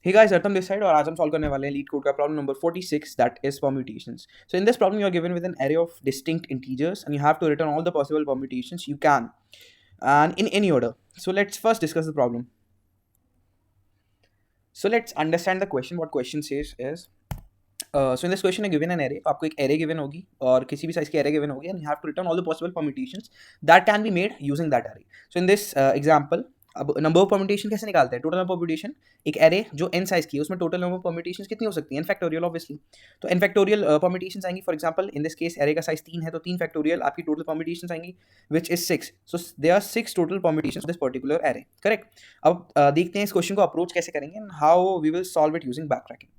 Hey guys, Artam this side और आज हम सॉल्व करने वाले हैं लीड कोड का problem number 46 that is permutations. So in this problem you are given with an array of distinct integers and you have to return all the possible permutations you can and in any order. So let's first discuss the problem. So let's understand the question. What question says is so in this question I given an array. तो आपको एक array given होगी और किसी भी size की array given होगी and you have to return all the possible permutations that can be made using that array. So in this example अब नंबर ऑफ परम्यूटेशन कैसे निकालते हैं? टोटल नंबर परम्यूटेशन एक एरे जो n साइज की है उसमें टोटल नंबर ऑफ परम्यूटेशन कितनी हो सकती है? n factorial obviously. तो n फैक्टोरियल परम्यूटेशन आएंगी. For example in this case array का साइज 3 है तो 3 फैक्टोरियल आपकी टोटल परम्यूटेशन आएंगी which is 6. So there are 6 total permutation of this particular array. Correct. अब देखते हैं इस क्वेश्चन को अप्रोच कैसे करेंगे and how we will solve it using backtracking.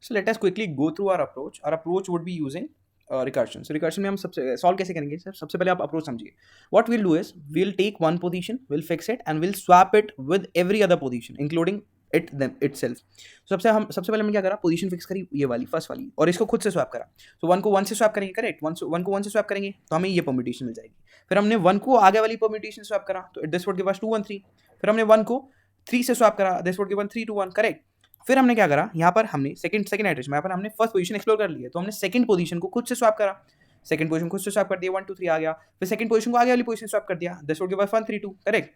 So let us quickly go through our approach. Our approach would be using recursion. So recursion में हम सबसे सॉल्व कैसे करेंगे सर? सबसे पहले आप अप्रोच समझिए. What we'll do is we'll take one position, we'll fix it and we'll swap it with every other position including it them itself. सबसे पहले हमने क्या करा? पोजीशन फिक्स करी ये वाली फर्स्ट वाली और इसको खुद से स्वैप करा. तो 1 को 1 से स्वैप करेंगे. करेक्ट. 1 को 1 से स्वैप करेंगे तो हमें ये परम्यूटेशन मिल जाएगी. फिर हमने 1 को आगे वाली परम्यूटेशन स्वैप करा तो दिस वुड गिव अस 2 1 3. फिर हमने 1 को 3 से स्वैप करा. This would give 3 2 1. करेक्ट. फिर हमने क्या करा? यहाँ पर हमने सेकंड एड्रेस में यहाँ पर हमने फर्स्ट पोजीशन एक्सप्लोर कर ली है तो हमने सेकंड पोजीशन को खुद से स्वैप करा. सेकंड पोजीशन खुद से स्वैप कर दिया. 1 2 3 आ गया. फिर सेकंड पोजीशन को आगे वाली पोजीशन स्वैप कर दिया. This would give us 1 3 2. Correct.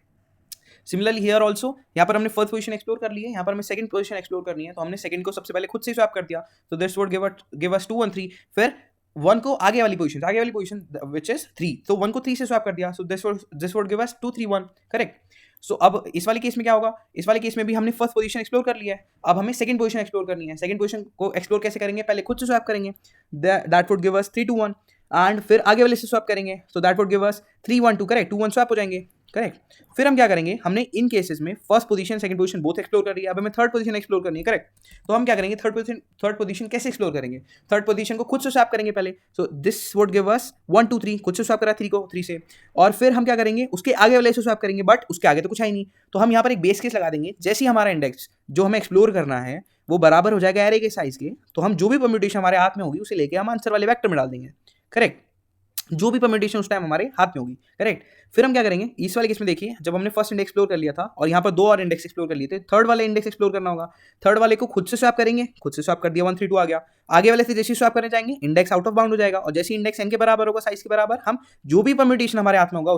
Similarly here also यहाँ पर हमने फर्स्ट पोजीशन एक्सप्लोर कर ली है. यहाँ पर हमें सेकंड पोजीशन एक्सप्लोर करनी है तो हमने सेकंड को सबसे पहले खुद से स्वैप कर दिया. तो दिस वुड गिव अस 2 1 3. फिर 1 को आगे वाली पोजीशन व्हिच इज 3. तो 1 को 3 से स्वैप कर दिया. So this would give us 2 3 1. Correct. So अब इस वाले केस में क्या होगा? इस वाले केस में भी हमने फर्स्ट पोजीशन एक्सप्लोर कर लिया है. अब हमें सेकंड पोजीशन एक्सप्लोर करनी है. सेकंड पोजीशन को एक्सप्लोर कैसे करेंगे? पहले खुद से स्वैप करेंगे. That would give us 3 2 1 and फिर आगे वाले से स्वैप करेंगे. So that would give us 3 1 2. Correct. 2 1 swap हो जाएंगे. करेक्ट. फिर हम क्या करेंगे? हमने इन केसेस में first position second position both explore कर लिया. अब हमें थर्ड पोजीशन एक्सप्लोर करनी है. करेक्ट. तो हम क्या करेंगे? थर्ड पोजीशन कैसे एक्सप्लोर करेंगे? थर्ड पोजीशन को खुद से स्वैप करेंगे पहले. सो दिस वुड गिव अस 1 2 3. खुद से स्वैप करा 3 को 3 से और फिर हम क्या करेंगे? उसके आगे वाले से स्वैप करेंगे बट उसके आगे तो कुछ है ही नहीं. तो हम यहाँ पर एक बेस केस लगा देंगे. जैसे ही हमारा इंडेक्स जो हमें एक्सप्लोर करना है वो बराबर हो जाएगा एरे के साइज के तो हम जो भी परम्यूटेशन हमारे हाथ में होगी उसे लेके हम आंसर वाले वेक्टर में डाल देंगे. करेक्ट. जो भी परम्यूटेशन उस टाइम हमारे हाथ में होगी. करेक्ट. फिर हम क्या करेंगे? इस वाले केस में देखिए जब हमने फर्स्ट इंडेक्स एक्सप्लोर कर लिया था और यहाँ पर 2 और इंडेक्स एक्सप्लोर कर लिए थे. थर्ड वाले इंडेक्स एक्सप्लोर करना होगा. थर्ड वाले को खुद से स्वैप करेंगे. खुद से स्वैप कर दिया 1 3 2 आ गया. आगे वाले से जैसे स्वैप करने जाएंगे इंडेक्स आउट ऑफ बाउंड हो जाएगा और जैसे इंडेक्स n के बराबर होगा साइज के बराबर हम जो भी परम्यूटेशन हमारे हाथ में होगा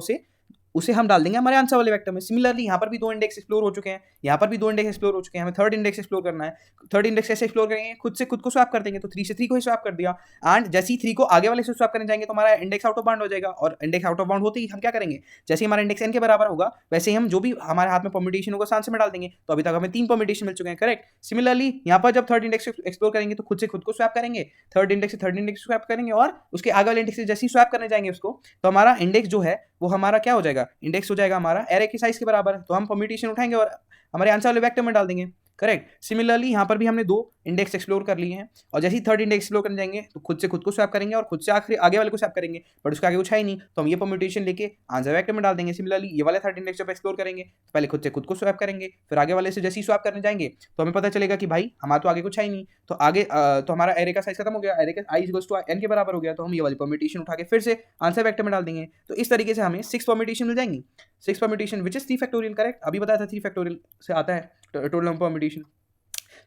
उसे हम डाल देंगे हमारे आंसर वाले वेक्टर में. सिमिलरली यहाँ पर भी 2 इंडेक्स एक्सप्लोर हो चुके हैं. यहाँ पर भी 2 इंडेक्स एक्सप्लोर हो चुके हैं. हमें थर्ड इंडेक्स एक्सप्लोर करना है. थर्ड इंडेक्स कैसे एक्सप्लोर करेंगे? खुद से खुद को स्वैप कर देंगे. तो 3 से 3 को ही स्वैप कर दिया एंड जैसे ही 3 को आगे वाले से स्वैप करने जाएंगे तो हमारा इंडेक्स आउट ऑफ बाउंड हो जाएगा और इंडेक्स आउट ऑफ बाउंड होते ही हम क्या करेंगे? जैसे ही हमारा इंडेक्स n के बराबर होगा वैसे ही हम जो भी हमारे हाथ में परम्यूटेशन होगा आंसर में डाल देंगे. तो अभी तक हमें 3 परम्यूटेशन मिल चुके हैं. करेक्ट. सिमिलरली यहाँ पर जब थर्ड इंडेक्स एक्सप्लोर करेंगे तो खुद से खुद को स्वैप करेंगे. थर्ड इंडेक्स से थर्ड इंडेक्स स्वैप करेंगे और उसके आगे वाले इंडेक्स से जैसे ही स्वैप करने जाएंगे उसको तो हमारा इंडेक्स जो है वो हमारा क्या हो जाएगा? इंडेक्स हो जाएगा हमारा एरे के साइज के बराबर. तो हम परम्यूटेशन उठाएंगे और हमारे आंसर वाले वेक्टर में डाल देंगे. करेक्ट. सिमिलरली यहाँ पर भी हमने 2 इंडेक्स एक्सप्लोर कर लिए हैं और जैसे ही थर्ड इंडेक्स एक्सप्लोर करने जाएंगे तो खुद से खुद को स्वैप करेंगे और खुद से आगे वाले को स्वैप करेंगे बट उसका आगे कुछ है ही नहीं तो हम ये परम्यूटेशन लेके आंसर वेक्टर में डाल देंगे. सिमिलरली ये वाला थर्ड इंडेक्स जब एक्सप्लोर करेंगे तो पहले खुद से खुद को स्वैप करेंगे फिर आगे वाले से जैसे ही स्वैप करने जाएंगे तो हमें पता चलेगा कि भाई हमारा तो आगे कुछ है ही नहीं. तो आगे तो हमारा एरे का साइज खत्म हो गया. एरे का i = n के बराबर हो गया तो हम ये वाली परम्यूटेशन उठा के फिर से आंसर वेक्टर में डाल देंगे. तो इस तरीके से हमें 6 परम्यूटेशन मिल जाएंगी. 6 permutation which is 3 factorial. Correct. अभी बताया था 3 फैक्टोरियल से आता है टोटल नंबर परम्यूटेशन.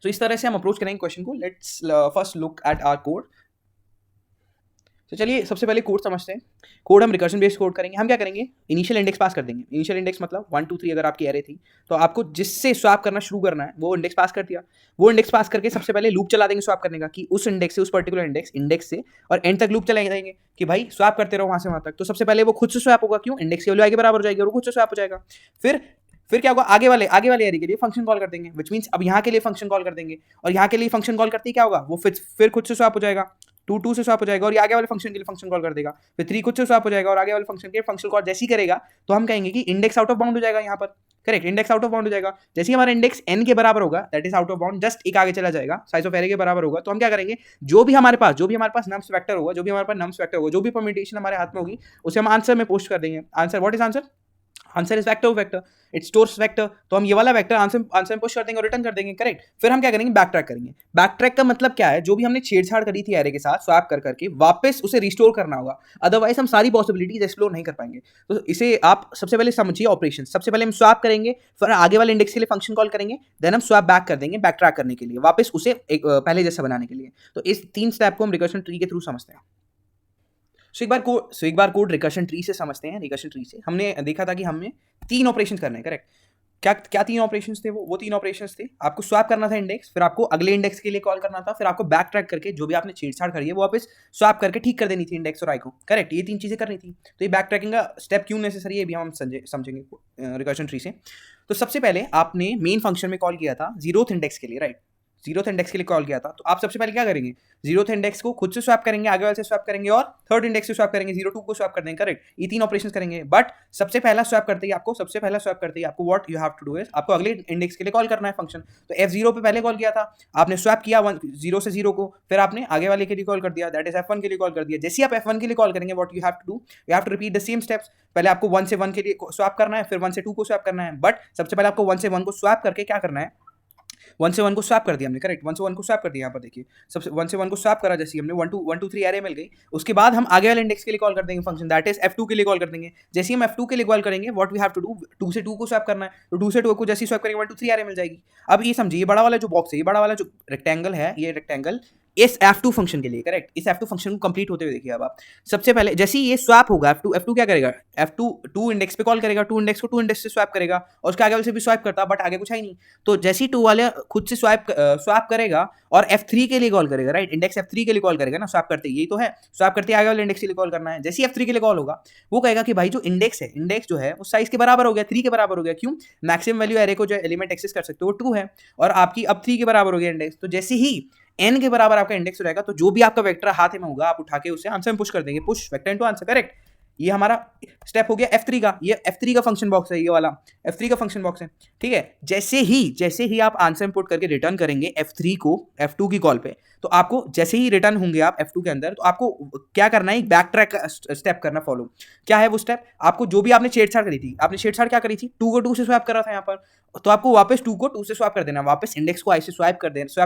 तो इस तरह से हम अप्रोच करेंगे क्वेश्चन को. Let's first look at our code. तो चलिए सबसे पहले कोड समझते हैं. कोड हम रिकर्शन बेस्ड कोड करेंगे. हम क्या करेंगे? इनिशियल इंडेक्स पास कर देंगे. इनिशियल इंडेक्स मतलब 1 2 3 अगर आपकी एरे थी तो आपको जिससे स्वैप करना शुरू करना है वो इंडेक्स पास कर दिया. वो इंडेक्स पास करके सबसे पहले लूप चला देंगे स्वैप करने का कि उस इंडेक्स से उस पर्टिकुलर इंडेक्स से और एंड तक लूप चला देंगे कि भाई स्वैप करते रहो वहाँ से वहाँ तक. तो सबसे पहले वो खुद से स्वैप होगा. क्यों? इंडेक्स की वैल्यू आगे बराबर हो जाएगी और वो खुद से स्वैप हो जाएगा. फिर क्या होगा? आगे वाले एरे के लिए फंक्शन कॉल कर देंगे व्हिच मींस अब यहाँ के लिए फंक्शन कॉल कर देंगे और यहाँ के लिए फंक्शन कॉल करते ही क्या होगा? वो फिर खुद से स्वैप हो जाएगा. 2 2 से स्वैप हो जाएगा और ये आगे वाले फंक्शन के लिए फंक्शन कॉल कर देगा. फिर 3 खुद से स्वैप हो जाएगा और आगे वाले फंक्शन के लिए फंक्शन कॉल जैसे ही करेगा तो हम कहेंगे कि इंडेक्स आउट ऑफ बाउंड हो जाएगा यहाँ पर. Correct. Index out of bound हो जाएगा. जैसे ही हमारा इंडेक्स n के बराबर होगा that is out of bound just एक आगे चला जाएगा साइज ऑफ एरे के बराबर होगा. तो हम क्या करेंगे? जो भी हमारे पास नम्स वेक्टर होगा जो भी परम्यूटेशन हमारे हाथ में होगी उसे हम आंसर में पोस्ट कर देंगे. Answer what is answer? Answer is vector vector, it stores vector, तो हम ये वाला वेक्टर आंसर में पुश कर देंगे और रिटर्न कर देंगे, करेक्ट। फिर हम क्या करेंगे, बैक ट्रैक करेंगे। बैक ट्रैक का मतलब क्या है, जो भी हमने छेड़छाड़ करी थी एरे के साथ स्वैप कर करके वापस उसे रिस्टोर करना होगा, अदरवाइज हम सारी पॉसिबिलिटीज एक्सप्लोर नहीं कर पाएंगे। तो इसे आप सबसे पहले समझिए ऑपरेशन। सबसे पहले हम स्वैप करेंगे, फिर आगे वाले इंडेक्स के लिए फंक्शन कॉल करेंगे, देन हम स्वैप बैक कर देंगे बैक ट्रैक करने के लिए, वापस उसे पहले जैसा बनाने के लिए। तो इस 3 स्टेप को हम रिकर्शन ट्री के थ्रू समझते हैं। सो एक बार कोड रिकर्शन ट्री से समझते हैं। रिकर्शन ट्री से हमने देखा था कि हमें 3 ऑपरेशन करने हैं, करेक्ट। क्या क्या 3 ऑपरेशंस थे? वो 3 ऑपरेशंस थे, आपको स्वैप करना था इंडेक्स, फिर आपको अगले इंडेक्स के लिए कॉल करना था, फिर आपको बैक ट्रैक करके जो भी आपने छेड़छाड़ करी है वो वापस स्वैप करके ठीक कर देनी थी इंडेक्स और आई को, करेक्ट। ये 3 चीजें करनी थी। तो ये बैक ट्रैकिंग का स्टेप क्यों नेसेसरी है, भी हम समझेंगे रिकर्शन ट्री से। तो सबसे पहले आपने मेन फंक्शन में कॉल किया था 0th इंडेक्स के लिए, राइट। 0th इंडेक्स के लिए कॉल किया था, तो आप सबसे पहले क्या करेंगे, 0th इंडेक्स को खुद से स्वैप करेंगे, आगे वाले से स्वैप करेंगे, और 3rd इंडेक्स से स्वैप करेंगे, 0 2 को स्वैप कर देंगे, करेक्ट। ये 3 ऑपरेशंस करेंगे। बट सबसे पहला स्वैप करते ही आपको what you have to do is, आपको अगले इंडेक्स के लिए कॉल करना है फंक्शन। तो F0 पे पहले कॉल किया था आपने, स्वैप किया 0 से 0 को, फिर आपने आगे वाले के लिए कॉल कर दिया, दैट इज F1 के लिए कॉल कर दिया। जैसे आप F1 के लिए कॉल करेंगे, what you have to do, you have to repeat the same steps. पहले आपको 1 से 1 के लिए स्वैप करना है, फिर 1 से 2 को स्वैप करना है। बट सबसे पहले आपको 1 से 1 को स्वैप करके क्या करना है, 1 से 1 को स्वैप कर दिया हमने, करेक्ट। 1 से 1 को स्वैप कर दिया, यहाँ पर देखिए सबसे 1 से 1 को स्वैप करा, जैसे हमने 1 2 3 एरे मिल गई। उसके बाद हम आगे वाले इंडेक्स के लिए कॉल कर देंगे फंक्शन, दैट इज F2 के लिए कॉल कर देंगे। जैसे हम F2 के लिए कॉल करेंगे, what we have to do, 2 से 2 को स्वैप करना है, तो 2 से 2 को जैसे ही स्वैप करेंगे 1 2 3 एरे मिल जाएगी। अब ये समझिए, ये बड़ा वाला जो बॉक्स है, ये बड़ा वाला जो रेक्टेंगल है, ये रेक्टेंगल इस F2 फंक्शन के लिए, करेक्ट। इस F2 फंक्शन को कंप्लीट होते हुए देखिए अब आप। सबसे पहले जैसे ही ये स्वैप होगा, F2 क्या करेगा, F2 2 इंडेक्स पे कॉल करेगा, 2 इंडेक्स को 2 इंडेक्स से स्वैप करेगा, और उसके आगे वाले से भी स्वैप करता, बट आगे कुछ है ही नहीं। तो जैसे ही 2 वाले खुद से स्वैप करेगा और F3 के लिए कॉल करेगा, राइट। इंडेक्स F3 के लिए कॉल करेगा ना, स्वैप करते ही, यही तो है, स्वैप करते आगे वाले इंडेक्स के लिए कॉल करना है। जैसे ही F3 के लिए कॉल होगा, वो कहेगा कि भाई जो इंडेक्स है, इंडेक्स जो है वो साइज के बराबर हो गया, 3 के बराबर हो गया। क्यों, मैक्सिमम वैल्यू एरे को जो एलिमेंट एक्सेस कर सकते हो वो 2 है, और आपकी अब 3 के बराबर हो गया इंडेक्स। तो जैसे ही n के बराबर आपका इंडेक्स हो जाएगा, तो जो भी आपका वेक्टर हाथ में होगा, आप उठा के उसे आंसर में पुश कर देंगे, push vector into answer, correct. ये हमारा स्टेप हो गया F3 का। ये F3 का फंक्शन बॉक्स है, ये वाला F3 का फंक्शन बॉक्स है, ठीक है। जैसे ही आप आंसर में पुट करके रिटर्न करेंगे F3 को F2 की कॉल पे, तो आपको जैसे ही रिटर्न होंगे आप F2 के अंदर, तो आपको क्या करना है, एक बैक ट्रैक स्टेप करना फॉलो। क्या है वो स्टेप, आपको जो भी आपने छेड़छाड़ करी थी, आपने छेड़छाड़ क्या करी थी, 2 को 2 से स्वैप करा था यहाँ पर, तो आपको वापस 2 को 2 से स्वैप कर देना, वापस इंडेक्स को i से स्वैप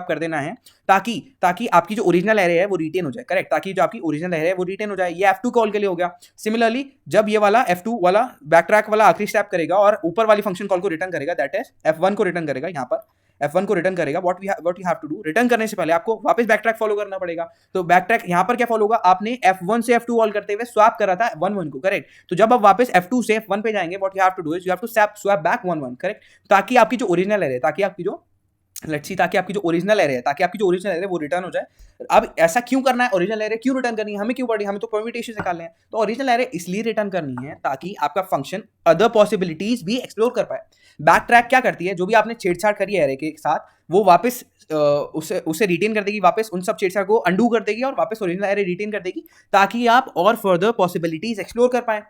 कर देना है, ताकि आपकी जो ओरिजिनल एरे है वो रिटेन हो जाए, करेक्ट। ताकि जो आपकी ओरिजिनल एरे है वो रिटेन हो जाए। ये F2 कॉल के लिए हो गया। सिमिलरली जब ये वाला F2 वाला बैक ट्रैक वाला आखिरी स्टेप करेगा और ऊपर वाली फंक्शन कॉल को रिटर्न करेगा, दैट इज F1 को रिटर्न करेगा, यहाँ पर F1 को रिटर्न करेगा। What you have to do, return करने से पहले आपको वापस बैक ट्रैक फॉलो करना पड़ेगा। तो बैक ट्रैक यहाँ पर क्या फॉलो होगा, आपने F1 से F2 कॉल करते हुए स्वैप करा था 1 1 को, करेक्ट। तो जब आप वापस F2 से F1 पे जाएंगे, what you have to do is you have to swap back 1 1, correct. ताकि आपकी जो ओरिजिनल एरे, ताकि आपकी जो ओरिजिनल एरे है वो रिटर्न हो जाए। अब ऐसा क्यों करना है, ओरिजिनल एरे क्यों रिटर्न करनी है, हमें क्यों पड़ी, हमें तो परम्यूटेशन निकालने हैं। तो ओरिजिनल एरे इसलिए रिटर्न करनी है ताकि आपका फंक्शन अदर पॉसिबिलिटीज भी एक्सप्लोर कर पाए। बैक ट्रैक क्या करती है, जो भी आपने छेड़छाड़ करी है एरे के साथ, वो वापस उसे रिटेन कर देगी, वापस उन सब छेड़छाड़ को अंडू कर देगी और वापस ओरिजिनल एरे रिटेन कर देगी, ताकि आप और फर्दर पॉसिबिलिटीज एक्सप्लोर कर पाए,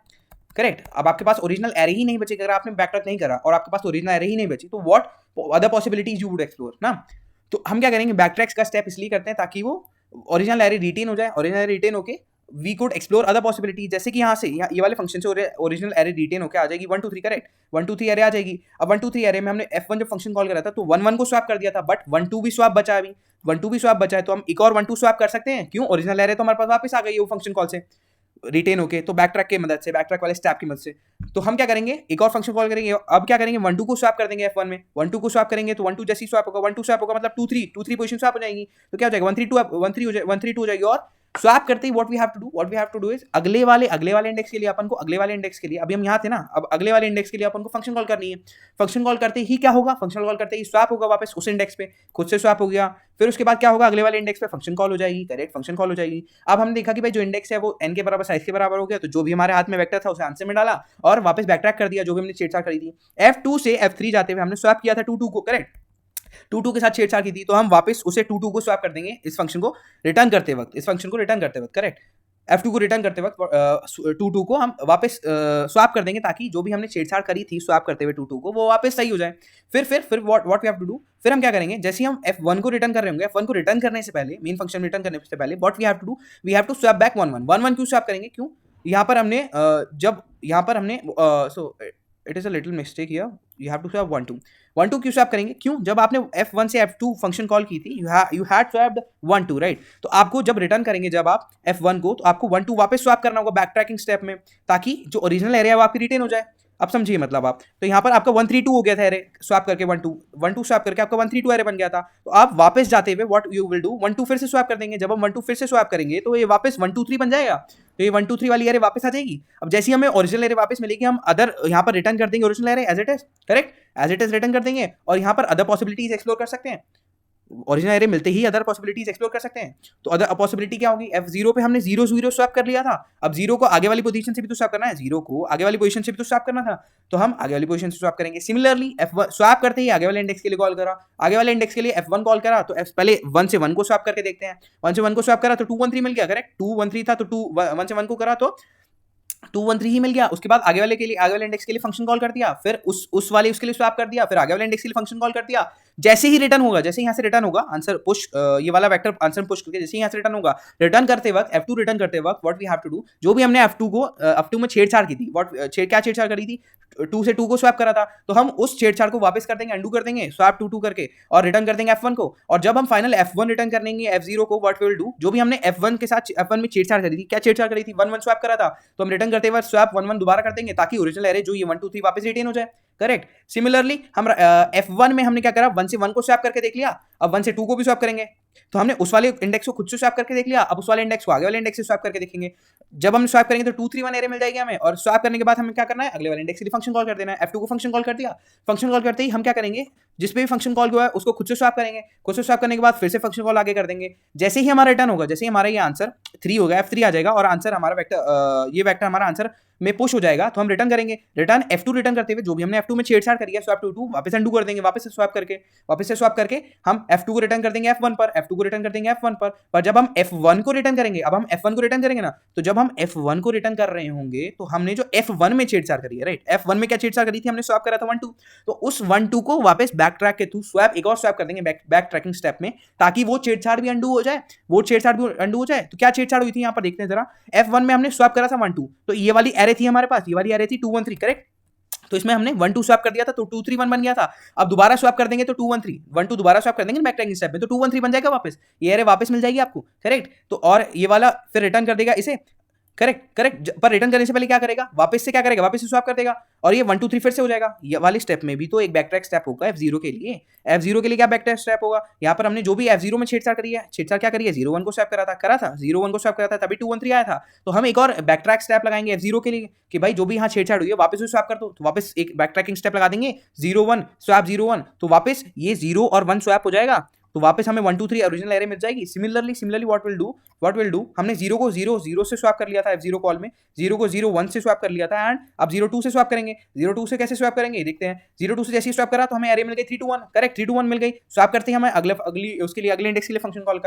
करेक्ट। अब आपके पास ओरिजिनल एरे ही नहीं बचेगा, अगर आपने बैकट्रैक नहीं करा और आपके पास ओरिजिनल एरे ही नहीं बची, तो what other possibilities you would explore ना। तो हम क्या करेंगे, बैकट्रैक्स का स्टेप इसलिए करते हैं ताकि वो ओरिजिनल एरे रिटेन हो जाए। ओरिजिनल एरे रिटेन होके we could explore other possibilities, जैसे कि यहाँ से ये वाले फंक्शन से ओरिजिनल एरे रिटेन होकर आ जाएगी 1 2 3, करेक्ट। 1 2 3 एरे आ जाएगी। अब 1 2 3 एरे में हमने F1 जो फंक्शन कॉल करा था, तो 1 1 को स्वैप कर दिया था, बट 1 2 भी स्वैप बचा, अभी 1 2 भी स्वैप बचा है, तो हम एक और 1 2 स्वैप कर सकते हैं। क्यों, ओरिजिनल एरे तो हमारे पास वापस आ गई है वो फंक्शन कॉल से रिटेन होके, तो बैक ट्रैक की मदद से, बैक ट्रैक वाले स्टेप की मदद से। तो हम क्या करेंगे, एक और फंक्शन कॉल करेंगे। अब क्या करेंगे, 1 2 को स्वैप कर देंगे F1 में, 1 2 को स्वैप करेंगे, तो 1 2 जैसे ही स्वैप होगा, 1 2 स्वैप होगा मतलब 2 3 पोजीशन स्वैप हो जाएगी। तो क्या हो जाएगा, 1 3 2 हो जाएगी। और स्वैप करते ही what we have to do is अगले वाले इंडेक्स के लिए अपन को, अगले वाले इंडेक्स के लिए, अभी हम यहाँ थे ना, अब अगले वाले इंडेक्स के लिए अपन को फंक्शन कॉल करनी है। फंक्शन कॉल करते ही क्या होगा, फंक्शन कॉल करते ही स्वैप होगा वापस उस इंडेक्स पे, खुद से स्वैप हो गया। फिर उसके बाद क्या होगा, अगले वाले इंडेक्स पे फंक्शन कॉल हो जाएगी, करेक्ट, फंक्शन कॉल हो जाएगी। अब हमने देखा कि भाई जो इंडेक्स है वो n के बराबर साइज के बराबर हो गया, तो जो भी हमारे हाथ में वेक्टर था उसे आंसर में डाला और वापस बैकट्रैक कर दिया जो भी हमने छेड़छाड़ करी थी। F2 से F3 जाते हुए हमने स्वैप किया था 2 2 को, करेक्ट, 2 2 के साथ छेड़छाड़ की थी, तो हम वापस उसे 2 2 को स्वैप कर देंगे इस फंक्शन को रिटर्न करते वक्त, करेक्ट। F2 को रिटर्न करते वक्त 2 2 को हम वापस स्वैप कर देंगे, ताकि जो भी हमने छेड़छाड़ करी थी स्वैप करते हुए 2 2 को, वो वापस सही हो जाए। फिर what we have to do, फिर हम क्या करेंगे, जैसे हम F1 को रिटर्न कर रहे होंगे, F1 को रिटर्न करने से पहले, मेन फंक्शन रिटर्न करने से पहले what we have to do, we have to swap back 1 1 क्यों स्वैप करेंगे, क्यों यहाँ पर हमने it is a little mistake here, you have to swap 1 2 1 2 क्यों स्वैप करेंगे, क्यों, जब आपने F1 से F2 फंक्शन कॉल की थी यू हैड स्वैप्ड 1 2 राइट, तो आपको जब रिटर्न करेंगे जब आप F1 को, तो आपको 1 2 वापस स्वैप करना होगा बैक ट्रैकिंग स्टेप में, ताकि जो ओरिजिनल एरे है वो आपकी रिटेन हो जाए। अब समझिए मतलब आप, तो यहाँ पर आपका 132 हो गया था एरे स्वैप करके, 1 2 स्वैप करके आपका 132 एरे बन गया था, तो आप वापस जाते हुए व्हाट यू विल डू 1 2 फिर से स्वैप कर देंगे, जब हम 1 2 फिर से स्वैप करेंगे तो ये वापस 1 2 3 बन जाएगा, तो ये 1 2 3 वाली एरे वापस आ जाएगी। अब जैसे ही हमें ओरिजिनल एरे वापस मिलेगी हम अदर यहाँ पर रिटर्न कर देंगे original array as it is, correct, as it is return कर देंगे, और यहाँ पर अदर पॉसिबिलिटीज एक्सप्लोर कर सकते हैं, ओरिजिनल एरे मिलते ही अदर पॉसिबिलिटीज एक्सप्लोर कर सकते हैं। तो अदर पॉसिबिलिटी क्या होगी, F0 पे हमने 0 0 स्वैप कर लिया था, अब 0 को आगे वाली पोजीशन से भी तो स्वैप करना है, 0 को आगे वाली पोजीशन से भी तो स्वैप करना था, तो हम आगे वाली पोजीशन से स्वैप करेंगे। सिमिलरली F1 स्वैप करते ही आगे वाले इंडेक्स के लिए कॉल करा, आगे वाले इंडेक्स के लिए F1 कॉल करा, तो पहले 1 से 1 को स्वैप करके देखते हैं, 1 से 1 को स्वैप करा तो 2 1 3 मिल गया, करेक्ट, 2 1 3 था तो 1 से 1 को करा तो 2 1 3 ही मिल गया। उसके बाद आगे वाले के लिए आगे वाले इंडेक्स के लिए फंक्शन कॉल कर दिया, फिर उस वाले उसके लिए स्वैप कर दिया, फिर आगे वाले इंडेक्स के लिए फंक्शन कॉल कर दिया। जैसे ही रिटर्न होगा, जैसे यहाँ से रिटर्न होगा आंसर पुश, ये वाला वेक्टर आंसर पुश करके जैसे ही यहाँ से रिटर्न होगा, रिटर्न करते वक्त F2 रिटर्न करते वक्त what we have to do, जो भी हमने F2 में छेड़छाड़ की थी, क्या छेड़छाड़ करी थी, 2 से 2 को स्वैप करा था, तो हम उस छेड़छाड़ को वापस कर देंगे, अंडू कर देंगे स्वैप 2 2 करके, और रिटर्न कर देंगे F1 को, और जब हम फाइनल F1 रिटर्न करेंगे F0 को, व्हाट वी विल डू, जो भी हमने F1 के साथ F1 में छेड़छाड़ करी थी, क्या छेड़छाड़ करी थी, 1 1 स्वैप करा था, तो हम रिटर्न करते वक्त स्वैप 1 1 दोबारा कर देंगे, ताकि ओरिजिनल एरे जो ये 1 2 3 वापस रिटेन हो जाए, करेक्ट। सिमिलरली हम F1 में हमने क्या करा, 1 से 1 को स्वैप करके देख लिया, अब 1 से 2 को भी स्वैप करेंगे, तो हमने उस वाले इंडेक्स को खुद से स्वैप करके देख लिया, अब उस वाले इंडेक्स को आगे वाले इंडेक्स से स्वैप करके देखेंगे, जब हम स्वैप करेंगे तो 2 3 1 एरे मिल जाएगी हमें, और स्वैप करने के बाद हमें क्या करना है, अगले वाले इंडेक्स के लिए फंक्शन कॉल कर देना है, F2 को फंक्शन कॉल कर दिया, फंक्शन कॉल करते ही हम क्या करेंगे, जिस पे भी फंक्शन कॉल हुआ है उसको खुद से स्वैप करेंगे, खुद से स्वैप करने के बाद फिर से फंक्शन कॉल आगे कर देंगे, जैसे ही हमारा रिटर्न होगा, जैसे ही हमारा ये आंसर 3 होगा, F3 आ जाएगा, और आंसर हमारा वेक्टर, ये वेक्टर हमारा आंसर में पुश हो जाएगा, तो हम रिटर्न करेंगे, रिटर्न F2 रिटर्न करते हुए जो भी हमने F2 में छेड़छाड़ करी है स्वैप 2 2 वापस अंडू कर देंगे, वापस से स्वैप करके हम F2 को रिटर्न कर देंगे F1 पर, F2 को रिटर्न कर देंगे F1 पर जब हम F1 को रिटर्न करेंगे, अब हम F1 को रिटर्न करेंगे ना, तो जब हम F1 को रिटर्न कर रहे होंगे तो हमने जो F1 में छेड़छाड़ करी है, राइट, F1 में क्या छेड़छाड़ करी थी, हमने स्वैप करा था 1 2, तो उस 1 2 को वापस बैक ट्रैक के थ्रू एक और स्वैप कर देंगे बैक ट्रैकिंग स्टेप में, ताकि वो छेड़छाड़ भी अंडू हो जाए, तो क्या छेड़छाड़ हुई थी यहाँ पर देखते हैं जरा, F1 में हमने स्वैप करा था 1 2, तो ये वाली एरे थी हमारे पास, ये वाली एरे थी 2 1 3, करेक्ट, तो इसमें हमने 1 2 स्वैप कर दिया था, तो 2 3 1 बन गया था, अब दोबारा स्वैप कर देंगे तो 2 1 3 1 2 दोबारा स्वैप कर देंगे बैक ट्रैकिंग स्टेप में, तो 2 1 3 बन जाएगा वापस, ये एरे वापस मिल जाएगी आपको, करेक्ट, तो और ये वाला फिर रिटर्न कर देगा इसे, करेक्ट, पर रिटर्न करने से पहले क्या करेगा, वापस से क्या करेगा, वापस से स्वैप कर देगा, और ये 1 2 3 फिर से हो जाएगा। ये वाली स्टेप में भी तो एक बैक ट्रैक स्टेप होगा F0 के लिए, F0 के लिए क्या बैक ट्रैक स्टेप होगा, यहाँ पर हमने जो भी F0 में छेड़छाड़ क्या करी है, 0 1 को स्वैप करा था 0 1 को स्वैप करा था, तभी 2 1 3 आया था, तो हम एक और बैक ट्रैक स्टेप लगाएंगे F0 के लिए, कि भाई जो भी यहाँ छेड़छाड़ हुई है वापस से स्वैप कर दो, तो वापस एक बैक ट्रैकिंग स्टेप लगा देंगे 0 1 स्वैप 0 1, तो वापस ये 0 और 1 स्वैप हो जाएगा, तो वापस हमें 1 2 3 ओरिजिनल एरे मिल जाएगी। सिमिलरली व्हाट विल डू हमने 0 को 0 0 से स्वैप कर लिया था F0 कॉल में, 0 को 0 1 से स्वैप कर लिया था, एंड अब 0 2 से स्वैप करेंगे, 0 2 से कैसे स्वैप करेंगे देखते हैं, 0 2 से जैसे ही स्वैप करा तो हमें एरे मिल गई 3 2 1, करेक्ट, 3 2 1 मिल गई, स्वैप करते ही हमें उसके लिए अगले इंडेक्स के लिए फंक्शन कॉल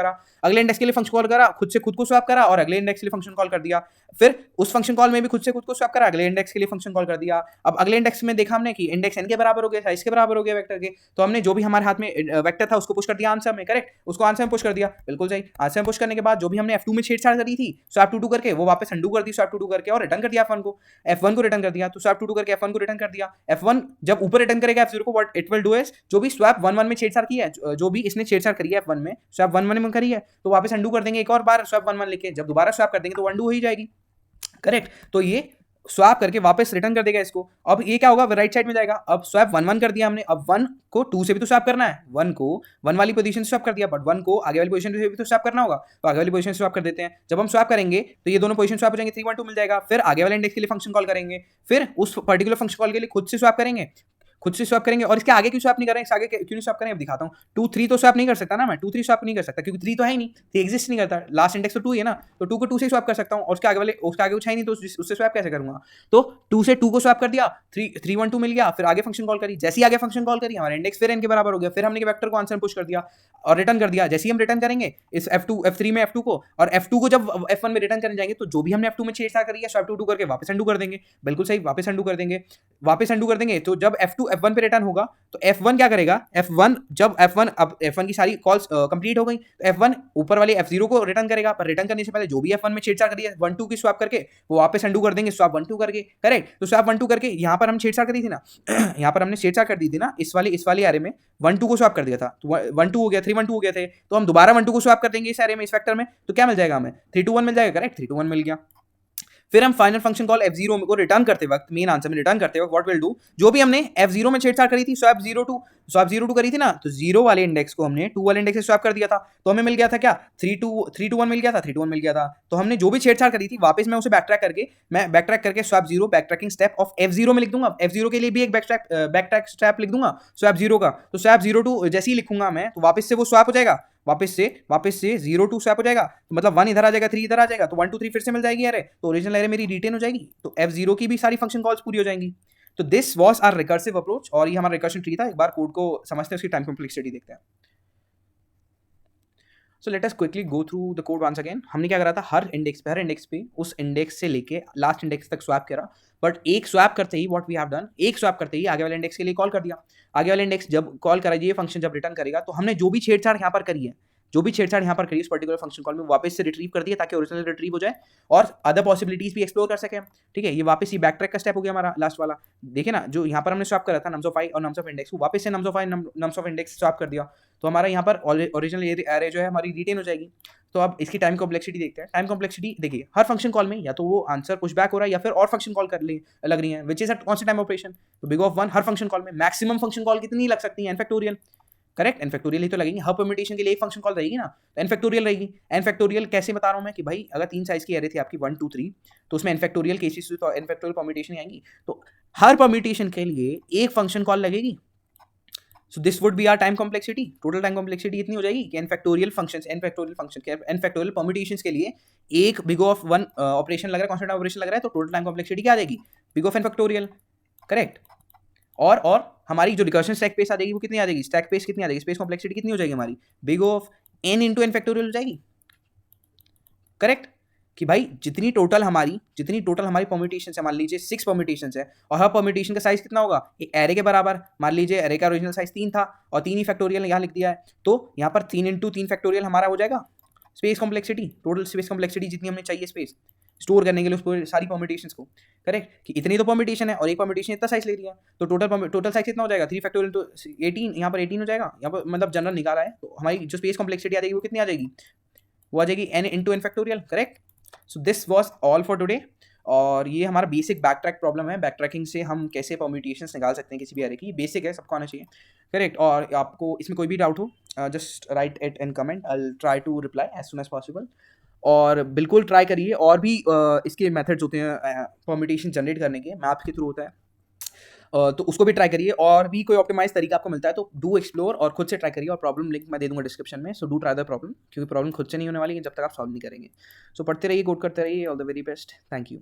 करा, खुद से खुद को स्वैप करा और अगले इंडेक्स के लिए फंक्शन कॉल कर दिया, फिर उस फंक्शन कॉल में भी खुद से खुद को स्वैप करा, अगले इंडेक्स के लिए फंक्शन कॉल कर दिया। अब अगले इंडेक्स में देखा हमने कि इंडेक्स n के बराबर हो गया, साइज के बराबर हो गया वेक्टर के, तो हमने जो भी हमारे हाथ में वेक्टर था उसको पुश कर दिया आंसर में, करेक्ट, उसको आंसर में पुश कर दिया, बिल्कुल सही, आंसर में पुश करने के बाद जो भी हमने F2 में छेड़छाड़ करी थी स्वैप 2 2 करके वो वापस अंडू कर दी स्वैप 2 2 करके, और रिटर्न कर दिया F1 को रिटर्न कर दिया, तो स्वैप 2 2 करके F1 को रिटर्न कर दिया, F1 जब ऊपर रिटर्न करेगा F0 को, what it will do is जो भी स्वैप 1 1 में छेड़छाड़ की है, जो भी इसने छेड़छाड़ करी है F1 में, स्वैप 1 1 में करी है, तो वापस अंडू कर देंगे एक और बार स्वैप 1 1 लेके, जब दोबारा स्वैप कर देंगे तो अंडू हो ही जाएगी, करेक्ट, तो ये स्वैप करके वापस रिटर्न कर देगा इसको। अब ये क्या होगा, राइट साइड में जाएगा, अब स्वैप 1 1 कर दिया हमने, अब 1 को 2 से भी तो स्वैप करना है, 1 को 1 वाली पोजीशन से स्वैप कर दिया, बट 1 को आगे वाली पोजीशन से भी तो स्वैप करना होगा, तो आगे वाली पोजीशन से स्वैप कर देते हैं, जब हम स्वैप करेंगे तो ये दोनों पोजीशन स्वैप हो जाएंगे, 3 1 2 मिल जाएगा, फिर आगे वाले इंडेक्स के लिए फंक्शन कॉल करेंगे, फिर उस पर्टिकुलर फंक्शन कॉल के लिए खुद से स्वैप करेंगे, और इसके आगे क्यों स्वैप नहीं कर रहे हैं, इसके आगे क्यों नहीं स्वैप करें, अब दिखाता हूँ। 2 3 तो स्वैप नहीं कर सकता ना मैं, 2 3 स्वैप नहीं कर सकता क्योंकि 3 तो है ही नहीं, 3 एग्जिस्ट नहीं करता, लास्ट इंडेक्स तो 2 ही है ना, तो 2 को 2 से स्वैप कर सकता हूँ, और उसके आगे कुछ है ही नहीं, तो उससे स्वैप कैसे करूंगा, तो 2 से 2 को स्वैप कर दिया, 3 1 2 मिल गया, फिर आगे फंक्शन कॉल करी, जैसे ही आगे फंक्शन कॉल करी हमारा इंडेक्स फिर n के बराबर हो गया, फिर हमने वेक्टर को आंसर पुश कर दिया और रिटर्न कर दिया, जैसे ही हम रिटर्न करेंगे इस F3 में F2 को, और F2 को जब F1 में रिटर्न करने जाएंगे तो जो भी हमने F2 में छेड़छाड़ करी है स्वैप 2 2 करके वापस अंडू कर देंगे, बिल्कुल सही, वापस अंडू कर देंगे, वापस अंडू कर देंगे, तो जब F2 F1 पे रिटर्न होगा तो F1 क्या करेगा, F1 जब F1 अब F1 की सारी कॉल्स कंप्लीट हो गई तो F1 ऊपर वाले F0 को रिटर्न करेगा, पर रिटर्न करने से पहले जो भी F1 में छेड़छाड़ करी है 1-2 की स्वैप करके वो वापस अंडू कर देंगे, स्वैप 1-2 करके, करेक्ट। तो स्वैप 1-2 करके यहाँ पर हम छेड़छाड़ करी थी ना यहाँ पर हमने छेड़छाड़ कर दी थी ना, इस वाले एरे में 1-2 को स्वैप कर दिया था, तो 1-2 हो गया, 3-1-2 हो गए थे, तो हम दोबारा 1-2 को स्वैप कर देंगे इस एरे में, इस फैक्टर में, तो क्या मिल जाएगा हमें, 3-2-1 मिल जाएगा, करेक्ट, 3-2-1 मिल गया। फिर हम फाइनल फंक्शन कॉल F0 को रिटर्न करते वक्त, मेन आंसर में रिटर्न करते वक्त व्हाट विल डू, जो भी हमने F0 में छेड़छाड़ करी थी, स्वैप 0-2 करी थी ना, तो 0 वाले इंडेक्स को हमने 2 वाले इंडेक्स से स्वैप कर दिया था, तो हमें मिल गया था क्या, 3-2-1 मिल गया था, 3-2-1 मिल गया था। तो हमने जो भी छेड़छाड़ करी थी वापस मैं उसे बैकट्रैक करके swap 0 backtracking step of F0 में लिख दूंगा, F0 के लिए भी एक बैकट्रैक स्टेप लिख दूंगा स्वैप 0 का, तो स्वैप 0-2 जैसे ही लिखूंगा मैं तो वापस से वो स्वैप हो जाएगा, वापस से 0-2 स्वैप हो जाएगा, तो मतलब 1 इधर आ जाएगा, 3 इधर आ जाएगा, तो 1-2-3 फिर से मिल जाएगी एरे, तो ओरिजिनल एरे मेरी रिटेन हो जाएगी, तो F0 की भी सारी फंक्शन कॉल्स पूरी हो जाएंगी। तो this was our recursive approach, और ये हमारा रिकर्शन ट्री था। एक बार कोड को समझते हैं, उसकी टाइम कॉम्प्लेक्सिटी देखते हैं। So let us quickly go through the code once again. हमने क्या करा था, हर इंडेक्स पे उस इंडेक्स से लेके लास्ट इंडेक्स तक स्वैप करा, बट एक स्वैप करते ही व्हाट वी हैव डन, एक स्वैप करते ही आगे वाले इंडेक्स के लिए कॉल कर दिया। आगे वाले इंडेक्स जब कॉल करा, ये फंक्शन जब रिटर्न करेगा, तो हमने जो भी छेड़छाड़ यहाँ पर करी है, इस पर्टिकुलर फंक्शन कॉल में वापस से रिट्रीव कर दिया, ताकि ओरिजिनल रिट्रीव हो जाए और अदर पॉसिबिलिटीज भी एक्सप्लोर कर सकें। ठीक है, ये वापस ही बैक ट्रैक का स्टेप हो गया हमारा लास्ट वाला। देखिए ना, जो यहाँ पर हमने स्वैप करा था नम्स ऑफ i और नम्स ऑफ इंडेक्स, वो वापस से नम्स ऑफ इंडेक्स स्वैप कर दिया, तो हमारा यहाँ पर ओरिजिनल एरे जो है हमारी रिटेन हो जाएगी। तो अब इसकी टाइम कॉम्प्लेक्सिटी देखते हैं। टाइम कॉम्प्लेक्सिटी देखिए, हर फंक्शन कॉल में या तो वो आंसर पुश बैक हो रहा है या फिर और फंक्शन कॉल लग रही है, which is a constant time operation. तो बिग ऑफ 1 हर फंक्शन कॉल में मैक्सिमम फंक्शन कॉल कितनी लग सकती है, n factorial, correct, n factorial ही तो लगेंगी। हर परम्यूटेशन के लिए एक फंक्शन कॉल रहेगी ना, तो n फैक्टोरियल रहेगी। n फैक्टोरियल कैसे बता रहा हूं मैं, कि भाई अगर 3 साइज की एरे थी आपकी 1 2 3, तो उसमें n फैक्टोरियल केसेस तो n फैक्टोरियल परम्यूटेशन आएंगी, तो हर परम्यूटेशन के लिए एक फंक्शन कॉल लगेगी। So this would be our time complexity. Total time complexity इतनी हो जाएगी कि n फैक्टोरियल परम्यूटेशंस के लिए एक बिग ऑफ 1 ऑपरेशन लग रहा है, कांस्टेंट ऑपरेशन लग रहा है, तो टोटल टाइम कॉम्प्लेक्सिटी क्या आ जाएगी, big of n factorial, correct. और हमारी जो रिकर्शन स्टैक पेस आ जाएगी वो कितनी आ जाएगी, स्टैक पेस कितनी आ जाएगी, स्पेस कॉम्प्लेक्सिटी कितनी हो जाएगी हमारी, big of n into n factorial हो जाएगी, करेक्ट। कि भाई जितनी टोटल हमारी परम्यूटेशन है, मान लीजिए 6 परम्यूटेशन है, और हर परम्यूटेशन का साइज कितना होगा, एक एरे के बराबर। मान लीजिए एरे का ओरिजिनल साइज 3 था और 3 ही फैक्टोरियल यहाँ लिख दिया है, तो यहाँ पर 3 इंटू 3 फैक्टोरियल हमारा हो जाएगा space complexity, total space complexity जितनी हमें चाहिए स्पेस स्टोर करने के लिए उस सारी परम्यूटेशंस को, करेक्ट। कि इतनी तो परम्यूटेशन है और एक परम्यूटेशन इतना साइज ले लिया, तो टोटल साइज कितना हो जाएगा, 3 फैक्टोरियल तो 18, यहाँ पर 18 हो जाएगा, यहाँ पर मतलब जनरल निकाला है, तो हमारी जो स्पेस कॉम्प्लेक्सिटी आ जाएगी वो कितनी आ जाएगी, वो आ जाएगी n into n factorial, correct. So this was all for today, और ये हमारा बेसिक बैक ट्रैक प्रॉब्लम है, बैक ट्रैकिंग से हम कैसे परम्यूटेशंस निकाल सकते हैं किसी भी एरे की, बेसिक है, सबको आना चाहिए, करेक्ट। और आपको इसमें कोई भी डाउट हो, just write it in comment, I will try to reply as soon as possible. और बिल्कुल ट्राई करिए, और भी इसके मेथड्स होते हैं परम्यूटेशन जनरेट करने के, मैप्स के थ्रू होता है, तो उसको भी ट्राई करिए। और भी कोई ऑप्टिमाइज तरीका आपको मिलता है तो डू एक्सप्लोर और खुद से ट्राई करिए, और प्रॉब्लम लिंक मैं दे दूंगा डिस्क्रिप्शन में, so do try the problem, क्योंकि प्रॉब्लम खुद से नहीं होने वाली है जब तक आप सॉल्व नहीं करेंगे। सो पढ़ते रहिए, कोड करते रहिए, all the very best, thank you.